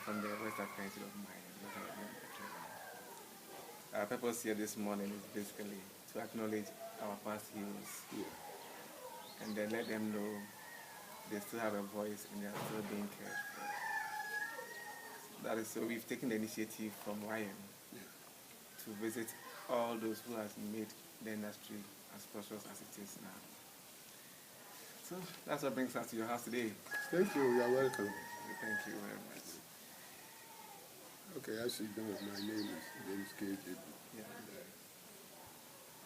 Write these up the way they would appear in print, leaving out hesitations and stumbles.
from the West African Institute of Mine. Our purpose here this morning is basically to acknowledge our past heroes and then let them know they still have a voice and they are still being cared for. That is, so we've taken the initiative from WAIMM to visit all those who have made the industry as prosperous as it is now. So that's what brings us to your house today. Thank you. You are welcome. Thank you very much. Okay, as you know, my name is Gyebi. Yeah.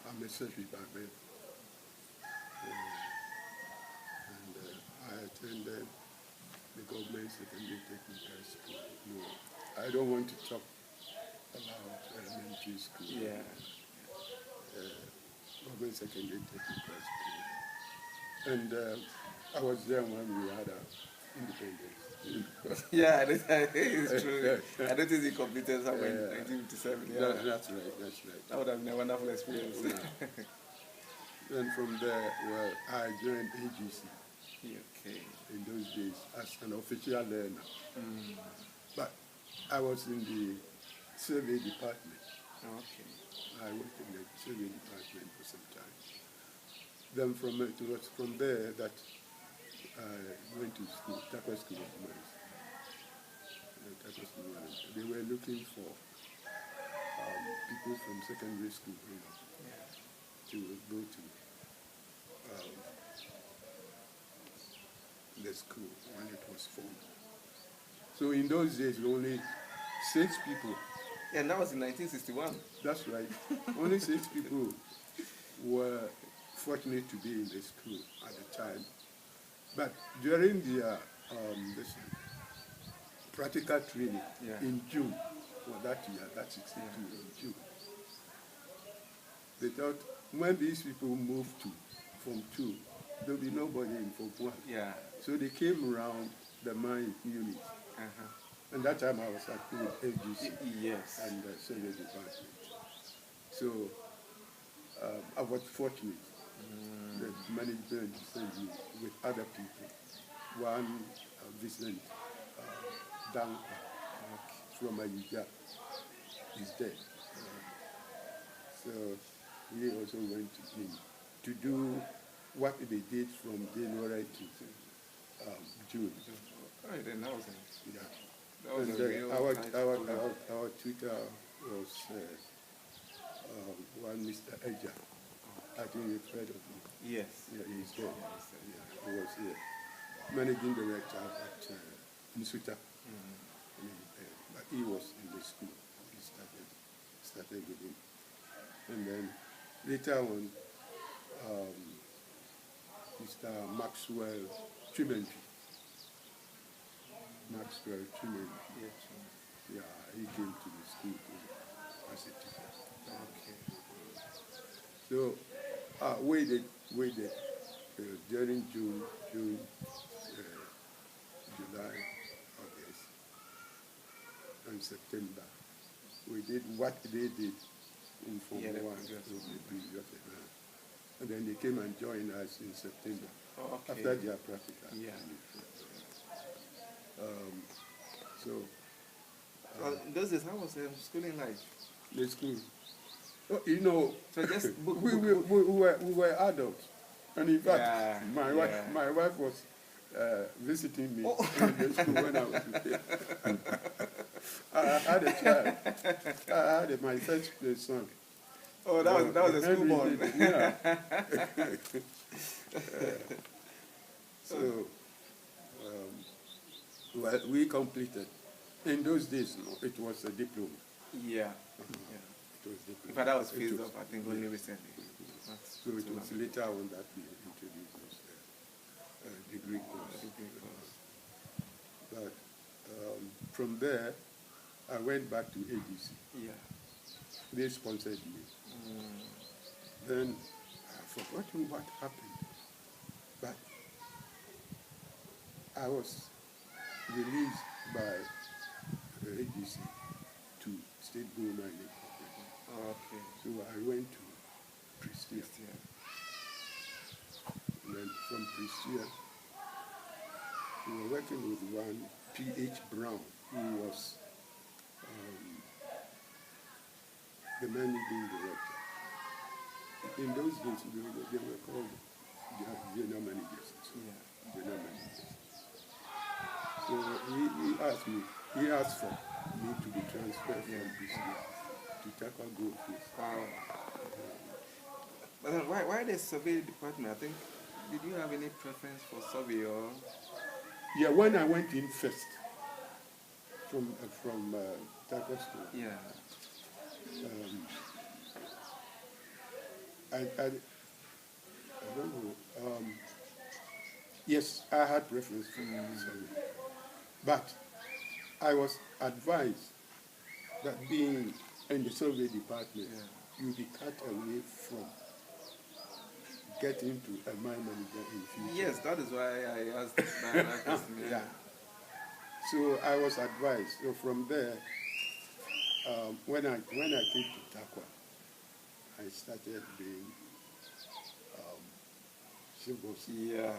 I'm a Sefi Babe. And I attended the government secondary technical school. No, I don't want to talk about elementary school. Yeah. Government secondary technical school. And I was there when we had our independence. Yeah, it's true. I don't think he completed somewhere in 1957. Yeah. That's right. That would have been a wonderful experience. Then from there, well, I joined AGC Okay. in those days as an official learner. But I was in the survey department. Okay. I worked in the survey department for some time. Then it was from there that I went to school, Takwa School of Mines. They were looking for people from secondary school to go to the school when it was formed. So in those days, only 6 people. Yeah, and that was in 1961. That's right. Only 6 people were fortunate to be in the school at the time. But during their practical training in June, for that year, that's 62 in June, they thought when these people moved to Form 2, there'll be nobody in Form 1. Yeah. So they came around the mine unit. And that time I was acting with AGC and the survey department. So I was fortunate. The management sent me with other people. One Vincent Danka from Ayuja is dead. So we also went to him to do what they did from January to June. Oh, then that was it. Yeah. That was And our tutor was one Mr. Eja. I think you've heard of him. Yes. Yeah, he's dead. He was here. Managing director at Nsuta. But he was in the school. He started with him. And then later on, Mr. Maxwell Chimenji. Yeah, he came to the school as a teacher. Okay. So, waited during June, July, August, and September. We did what they did in Form 1 of the previous exam. And then they came and joined us in September after their practical. Yeah. In those days, how was schooling like? The school. Oh, you know, so just we were adults, and in fact, my wife was visiting me in the school when I was there. I had a child. I had my first son. Oh, that was a schoolboy. Yeah. So well, we completed. In those days, it was a diploma. Yeah. It was diploma. In fact, that was phased up, I think, only recently. So it was later on that we introduced this degree course. But from there, I went back to AGC. Yeah. They sponsored me. Then I've forgotten what happened. But I was released by the AGC to State Gold Mining Corporation. Okay. So I went to Prestia. And then from Prestia, we were working with one P.H. Brown. he was the managing director. In those days, they were called general managers. Yeah. General managers. So he asked for me to be transferred from business to tackle goldfish. Wow. But then why the survey department? I think, did you have any preference for survey or? Yeah, when I went in first from tackle school. Yeah. I don't know. Yes, I had preference for survey. But I was advised that being in the survey department, you'll be cut away from getting to a mine manager in future. Yes, that is why I asked that question. Yeah. So I was advised. So from there, when I came to Takwa, I started being symbols. Yeah.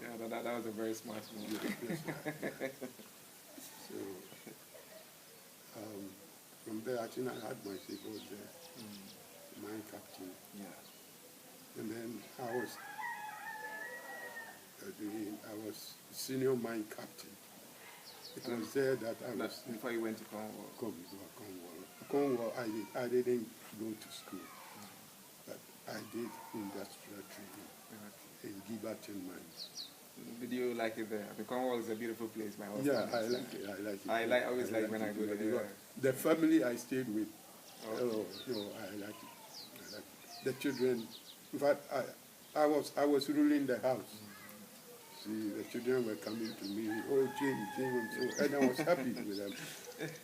Yeah, that was a very smart move. Yes, so from there, I think I had my symbols there, mine captain. Yeah. And then I was senior mine captain. It was there that I was. Before you went to Cornwall. Cornwall, I didn't go to school, but I did industrial training in Gyebi mines. Did you like it there? The Cornwall is a beautiful place. My husband. Yeah, I like it. I always like when I go there. The family I stayed with, I like it. The children. In fact, I was ruling the house. See, the children were coming to me, oh, Jim, and I was happy with them.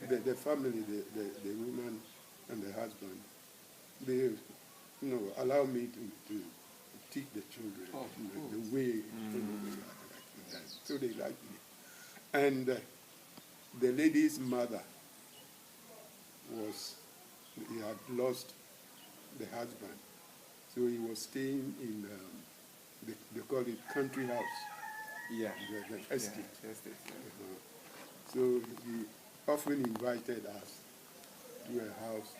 The family, the woman and the husband, they, allow me to teach the children the way. So they liked me. And the lady's mother he had lost the husband. So he was staying in, they call it country house. Yeah. The estate. Yeah, estate. So he often invited us to a house,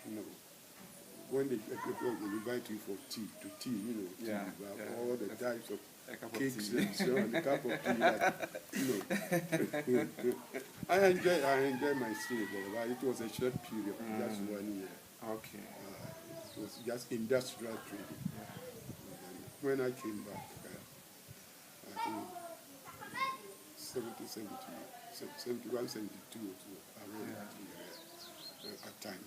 when they invite you for tea, all the types of cakes and so on, a cup of tea, I enjoy my stay there, but it was a short period, just 1 year. Okay. It was just industrial trading. When I came back, I think 71, 72 or so, I went at that time.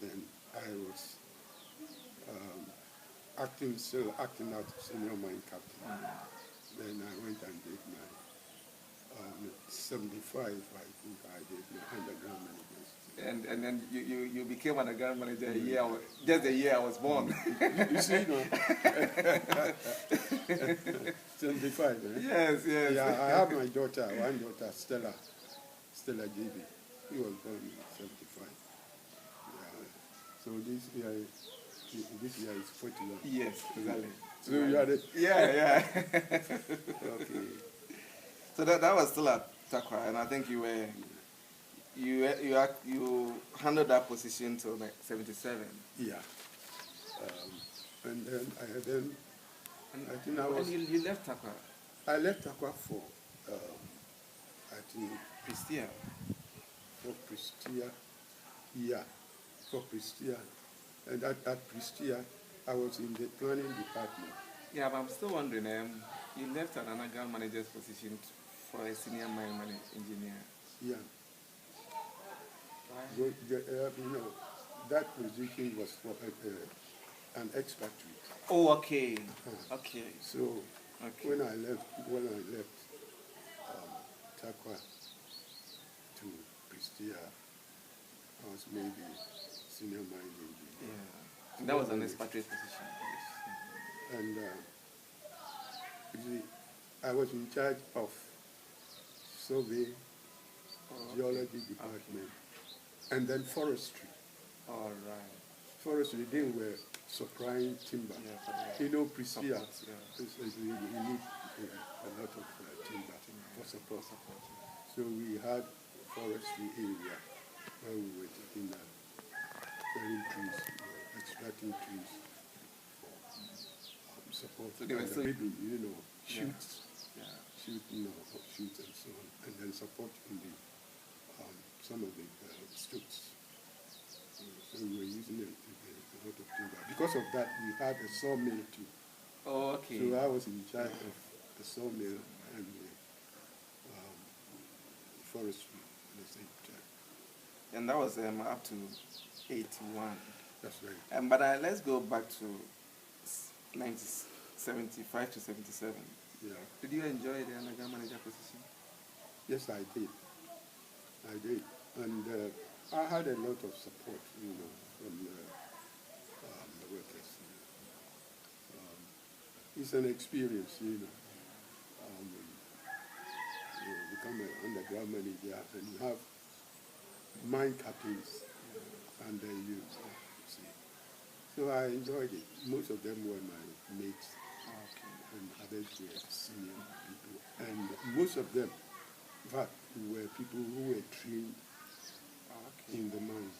Then I was still acting out senior mine captain. Then I went and did my 75, I think I did my underground management. And then you became an underground manager just the year I was born. You see, 75, eh? Yes. Yeah, I have my daughter, one daughter, Stella Gyebi. He was born in 75. Yeah. So this year is 41. Yes, exactly. So you are the... Yeah. Okay. So that was still at Takwa, and I think you handled that position till like 77. Yeah. And then I think I was... And you left Takwa? I left Takwa for, I think... Prestia. For Prestia. Yeah. For Prestia. And at Prestia, I was in the planning department. Yeah, but I'm still wondering, you left an underground manager's position for a senior mine engineer. Yeah. That position was for an expatriate. Oh, okay. Okay. So when I left Takwa to Prestia, I was maybe senior mine engineer. Yeah. And that was an expatriate position. Yes. And I was in charge of survey, geology department, and then forestry. All right. Forestry, they were supplying timber. Yeah, Prestia, you need a lot of timber for support. So we had forestry area where we were taking clearing trees, extracting trees for support. So they were still, shoots, shooting shoots and so on, and then support in the some of the stooks. So we were using a lot of timber. Because of that, we had a sawmill too. Oh, okay. So I was in charge of the sawmill and the forestry at the same time. And that was up to 81. That's right. But let's go back to 1975 to 77. Yeah. Did you enjoy the underground manager position? Yes, I did. And I had a lot of support, from the workers. It's an experience, you become an underground manager and you have mine captains under you. See. So I enjoyed it. Most of them were my mates, and others were senior people. And most of them, in fact, were people who were trained in the mine.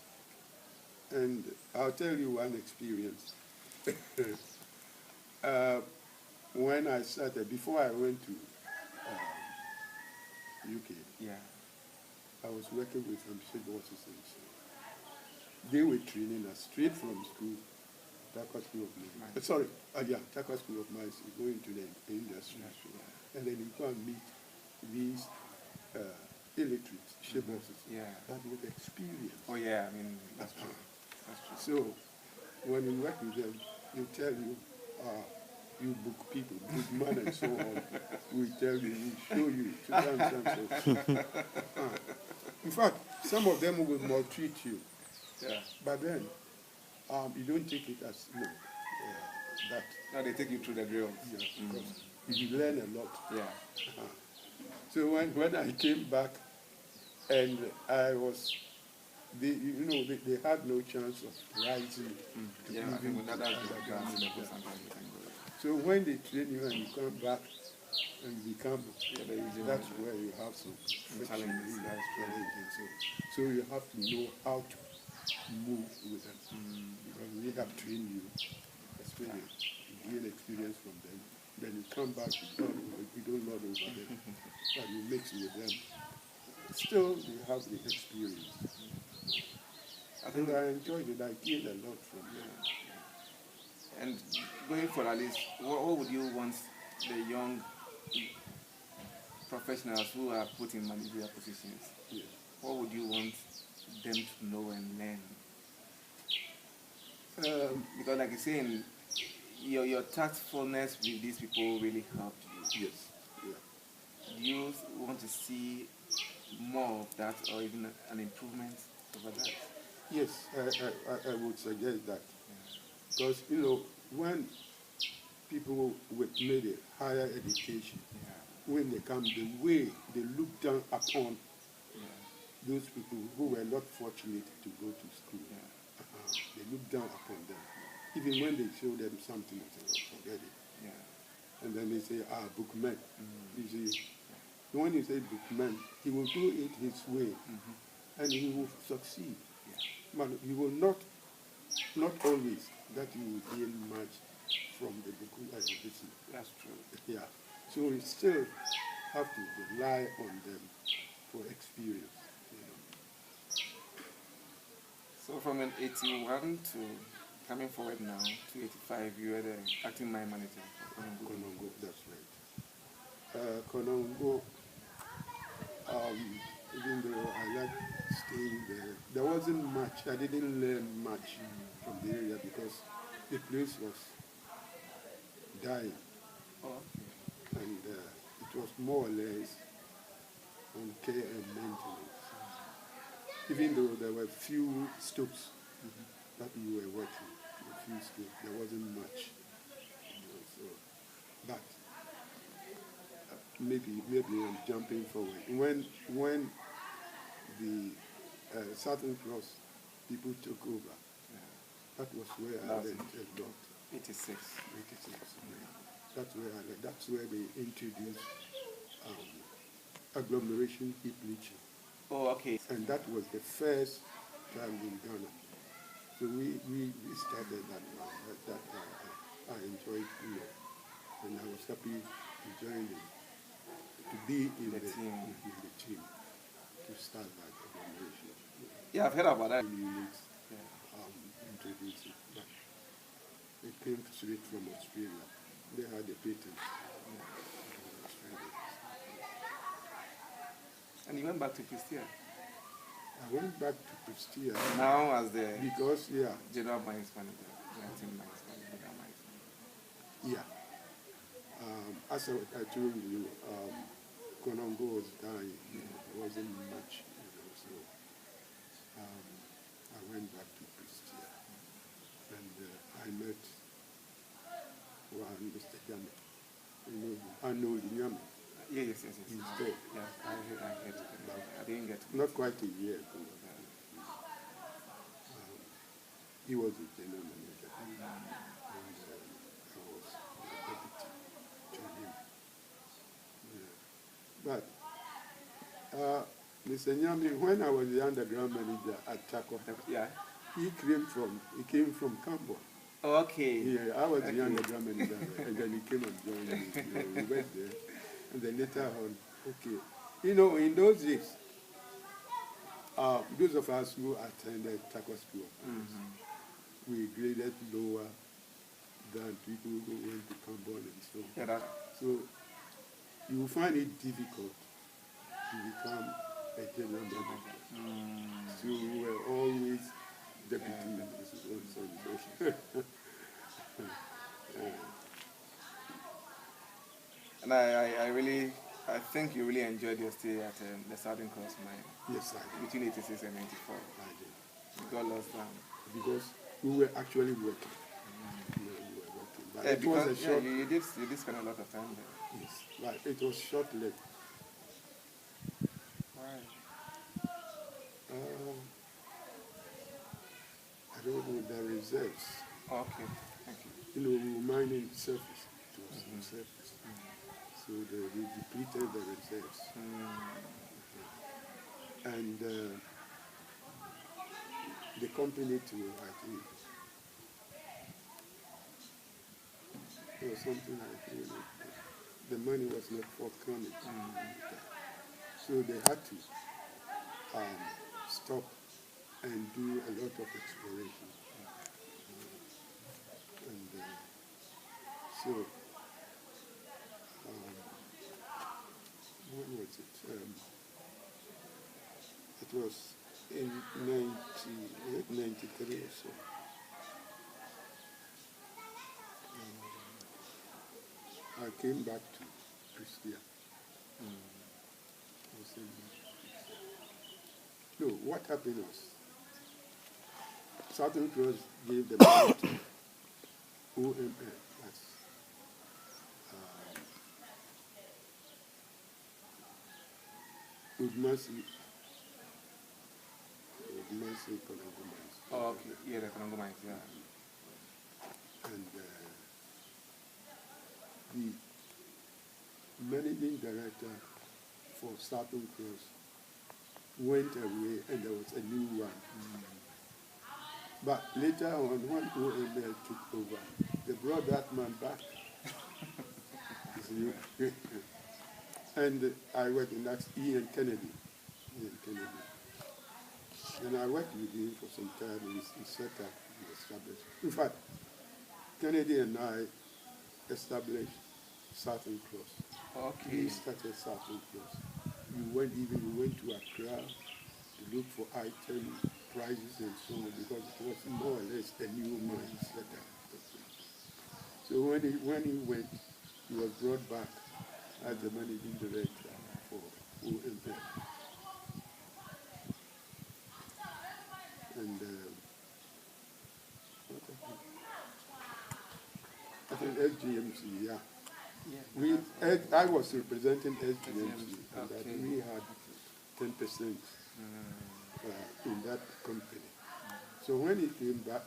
And I'll tell you one experience. When I started, before I went to UK, I was working with some bosses and so on. They were training us straight from school, Takwa School of Mines. Takwa School of Mines, you go into the industry. And then you go and meet these illiterate bosses, but with experience. Oh yeah, I mean, that's true. So when you work with them, they tell you, you book people, good man and so on. We tell you, we show you. In fact, some of them will maltreat you. Yeah. But then, you don't take it as, that. No, they take you through the drills. Yeah, because you learn a lot. Yeah. So when I came back, and I was, they had no chance of rising. So when they train you and you come back and become, that's where you have some challenges. So you have to know how to move with them. Because we have trained you, experience, you gain experience from them. Then you come back, you don't lord over them, but you mix with them. Still, you have the experience. I think I enjoyed it. I gained a lot from them. And going for at least, what would you want the young professionals who are put in managerial positions, what would you want them to know and learn? Because like you're saying, your tactfulness with these people really helped you. Yes. Do you want to see more of that, or even an improvement over that? Yes, I would suggest that. Because, when people with maybe higher education, when they come, the way they look down upon those people who were not fortunate to go to school, they look down upon them. Even when they show them something, they say, forget it. And then they say, bookman. You see, when you say bookman, he will do it his way, and he will succeed. But he will not always that you will gain much from the book education. That's true. Yeah. So we still have to rely on them for experience. So from an 81 to coming forward now to 85, you were the acting mine manager for Konongo, that's right. Konongo, even though I liked staying there wasn't much. I didn't learn much from the area because the place was dying. And it was more or less on care and maintenance. Even though there were few stopes that we were working, a few stopes, there wasn't much. But maybe I'm jumping forward. When the Southern Cross people took over, that was where I learned a lot. 86. That's where they introduced agglomeration heap leaching. Oh, okay. And that was the first time in Ghana. So we started that one. I enjoyed it. And I was happy to join it, to be in the team to start that agglomeration. Yeah, I've heard about that. Units introduced it. But it came straight from Australia. They had a patent. And you went back to Prestia? I went back to Prestia. Now as the general mines manager, team mines manager. Yeah. As I told you, Konongo was dying. There wasn't much, so I went back to Prestia. And I met Mr. Yame. I know Yame. Yes. He's dead. Yeah, I heard. I didn't get to not quite a year ago. He was the general manager. And I was the deputy to him. Yeah. But Mr. Nyami, when I was the underground manager at Tako, he came from Cambo. Oh, okay. Yeah, I was the underground manager, and then he came and joined me. We went there, and then later on, okay. In those days, those of us who attended Tako School, we graded lower than people who went to Cambo and so on. Yeah, so you will find it difficult to become a general manager. So we were always deputy managers. And I think you really enjoyed your stay at the Southern Cross mine. Yes, I did. Between 86 and 94. I did. You got lost down. Because we were actually working. We were working. But it because was a short... you did spend a lot of time there. Yes, but it was short-lived. Why? I don't know, the reserves. Oh, okay, thank you. We were mining surface. It was on surface. So we depleted the reserves. And the company too, I think, it was something like, the money was not forthcoming. So they had to stop and do a lot of exploration. And so, when was it? It was in 93 or so. I came back to Prestia. No, what happened was, Southern Cross gave the money to OML, that's Udmasi Konongo Mines. Oh, okay. Yeah, the Konongo Mines, yeah. And the managing director for Southern Cross went away and there was a new one. But later on, when OML took over, they brought that man back. And I worked in that Ian Kennedy. And I worked with him for some time. He set up, he established. In fact, Kennedy and I established Southern Cross. Okay. We started Southern Cross. We went to Accra to look for item prices and so on, because it was more or less a new mine set up. So when he went, he was brought back as the managing director for OML. And I think SGMC, I was representing SGMC, and that we had 10% in that company. So when they came back,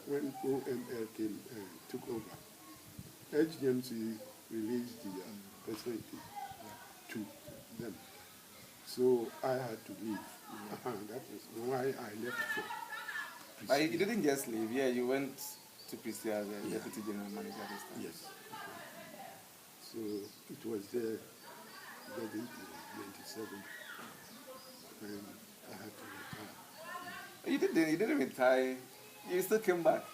when OML took over, SGMC released the percentage to them. So I had to leave. That is why I left for Priscilla. But you didn't just leave. Yeah, you went to Priscilla as a deputy general manager this time. Yes. So it was there, 97, when I had to retire. You didn't retire. You still came back.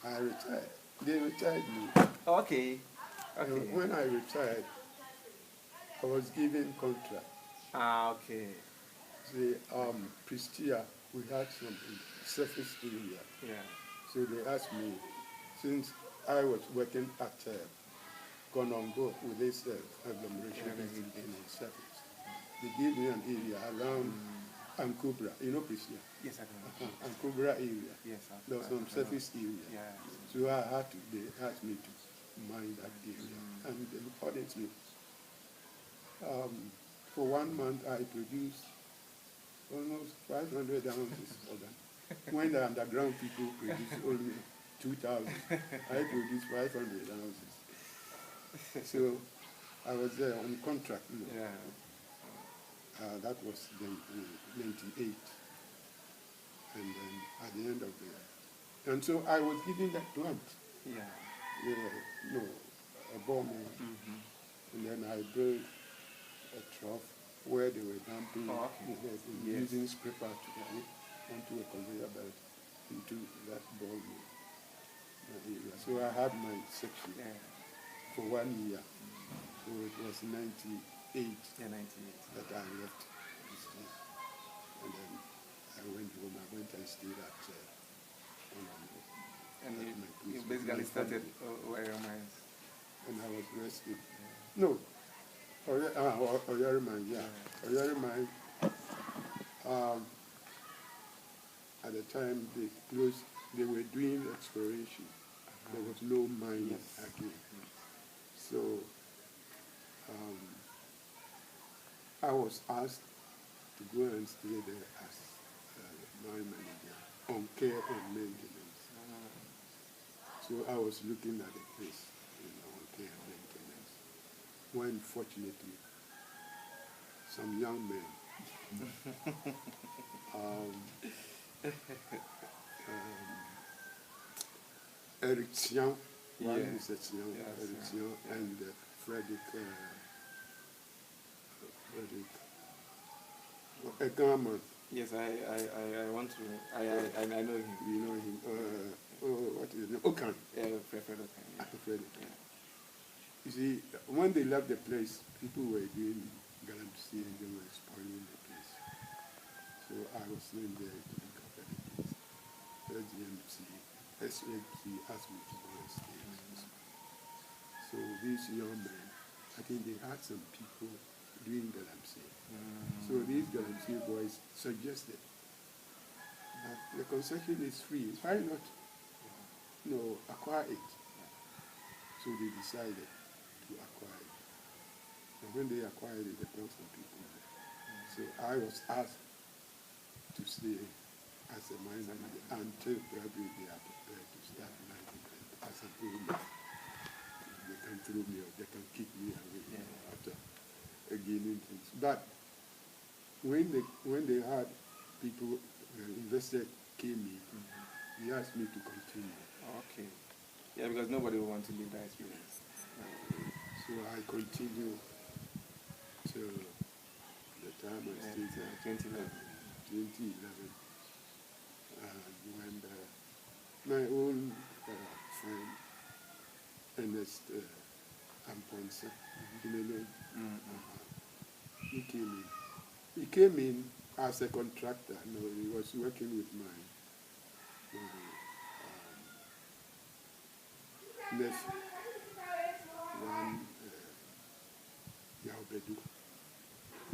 I retired. They retired me. Okay. When I retired, I was given contract. Okay. The Priscilla, we had some surface area. Yeah. So they asked me, since I was working at Konongo with this agglomeration in surface, they gave me an area around Ankubra. You know Priscilla? Yes, I know. Ankubra area. Yes, there was some surface area. Yeah. So they asked me to mine that area. And honestly, for 1 month I produced almost 500 ounces for them. When the underground people produce only 2,000, I produced 500 ounces. So I was there on contract. Yeah. That was then 98. And then at the end of the year. And so I was given that plant. Yeah. A ball mill. And then I built a trough where they were dumping using spray part onto a conveyor belt into that ball mill area. So I had my section for 1 year. So it was 98 that I left this year. And then I went home. I went and stayed at and you basically started WAIMM. And I was rested. No. Oyariman, yeah. Oyariman, at the time they closed, they were doing exploration. There was no mining again. So I was asked to go and stay there as mine manager on care and maintenance. So I was looking at the place, on care and maintenance, when fortunately some young men Eric Xiang, one is a Xiang, Eric Xiang, and Frederick Egaman. Yes, I want to. I know him. You know him. What is his name? Okan. Fred Okan. Frederick. You see, when they left the place, people were doing galamsey and they were spoiling the place. So I was sitting there to look after the place. SAG asked me to go and stay. So these young men, I think they had some people doing galamsey. So these galamsey boys suggested that the concession is free. Why not acquire it? So they decided to acquire it. And when they acquired it, they brought some people there. So I was asked to stay as a mine manager until probably they are prepared to start mining as a owner. They can throw me or they can kick me away after gaining things. But when they had people, investors came in, they asked me to continue. Okay. Yeah, because nobody will want to leave that experience. So I continued till the time I stayed there. 2011. When my own friend, Ernest Amponsa, he came in. He came in as a contractor. No, he was working with my nephew, one Yaobedu.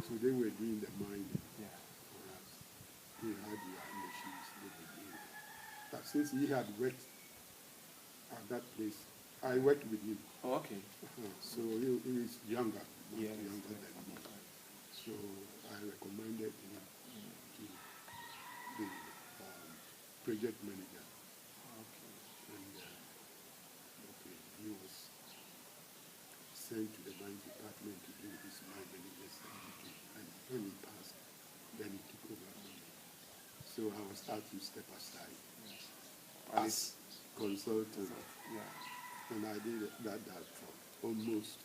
So they were doing the mining for us. They had their machines, they were doing it. But since he had worked at that place, I worked with him. Oh, okay. So he is younger, younger than me. So I recommended him to the project manager. Okay. And he was sent to the mine department to do his mine manager's So I was asked to step aside as consultant. And I did that for almost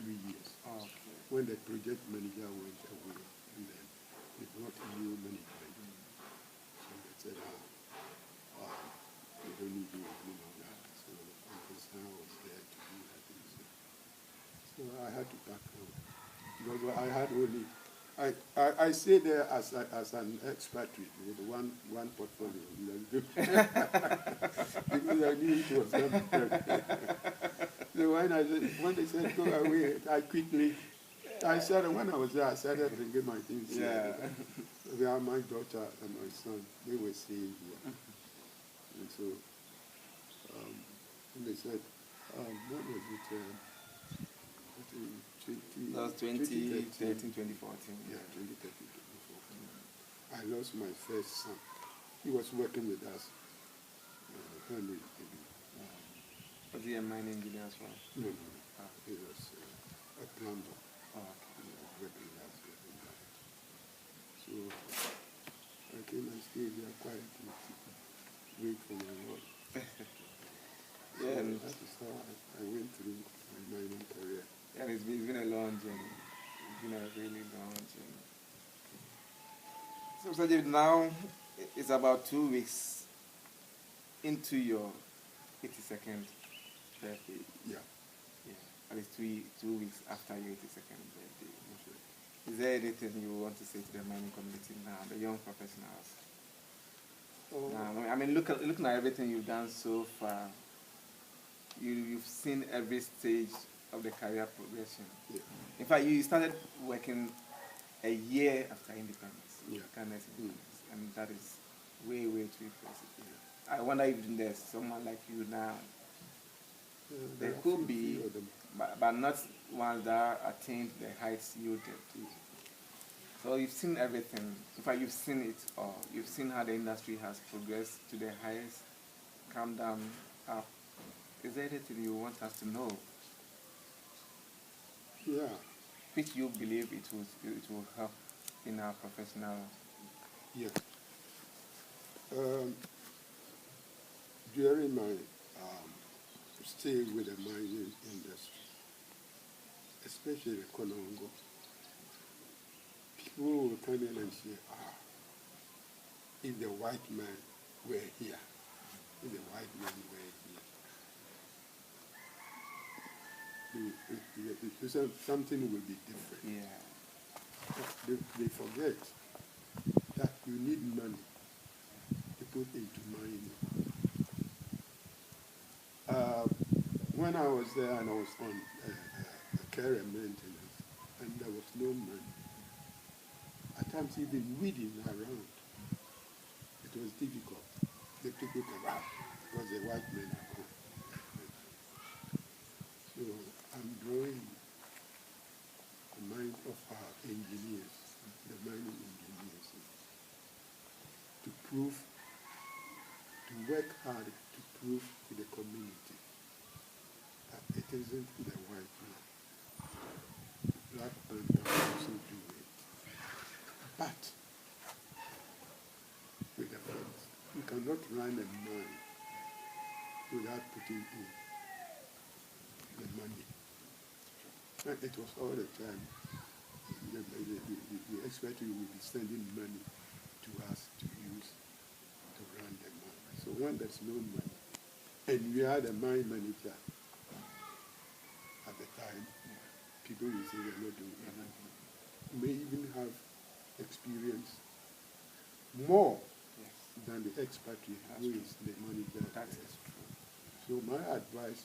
2 years. When the project manager went away, and then they brought a new management. So they said, we don't need you anymore. So Mensah was there to do that. So I had to back home. Because I had only, I stayed there as an expatriate with one portfolio. Because I knew it was not prepared. So when they said go away, I quickly, when I was there, I started bringing my things here. My daughter and my son, they were staying here. And so, they said, what was it? That was 2013, 2014. Yeah, 2013, 2014. I lost my first son. He was working with us, Henry. Was he a mine engineer as well? No. He was a plumber. He was working with us. So I came and stayed there quietly, wait for my work. So and that is how I went through my mining career. Yeah, it's been a long journey. It's been a really long journey. So Sajid, now it's about 2 weeks into your 82nd birthday. Yeah. At least 2 weeks after your 82nd birthday. Is there anything you want to say to the mining community now, the young professionals? I mean, looking at everything you've done so far, you've seen every stage of the career progression. Yeah. In fact, you started working a year after independence, Ghana's independence, and that is way, way too impressive. I wonder if there's someone like you now. There could be, but not ones that attained the heights you did. So you've seen everything. In fact, you've seen it all. You've seen how the industry has progressed to the highest, come down, up. Is there anything you want us to know? Yeah. Which you believe it will help in our professional? Yeah. During my stay with the mining industry, especially the Konongo, people will come in and say, if the white man were here, if the white man were here, something will be different. Yeah. They forget that you need money to put into mining. When I was there and I was on care and maintenance, and there was no money, at times even weeding around, it was difficult. The people came out because the white men are gone. So I'm drawing the mind of our engineers, the mining engineers, to work hard to prove to the community that it isn't the white man. Black man can also do it. But with the funds, you cannot run a mine without putting in the money. And it was all the time. The expert will be sending money to us to use to run the mine. So when there's no money, and we are the mine manager at the time, people will say they're not doing anything. You may even have experience more than the expatriate who is the manager. That is true. So my advice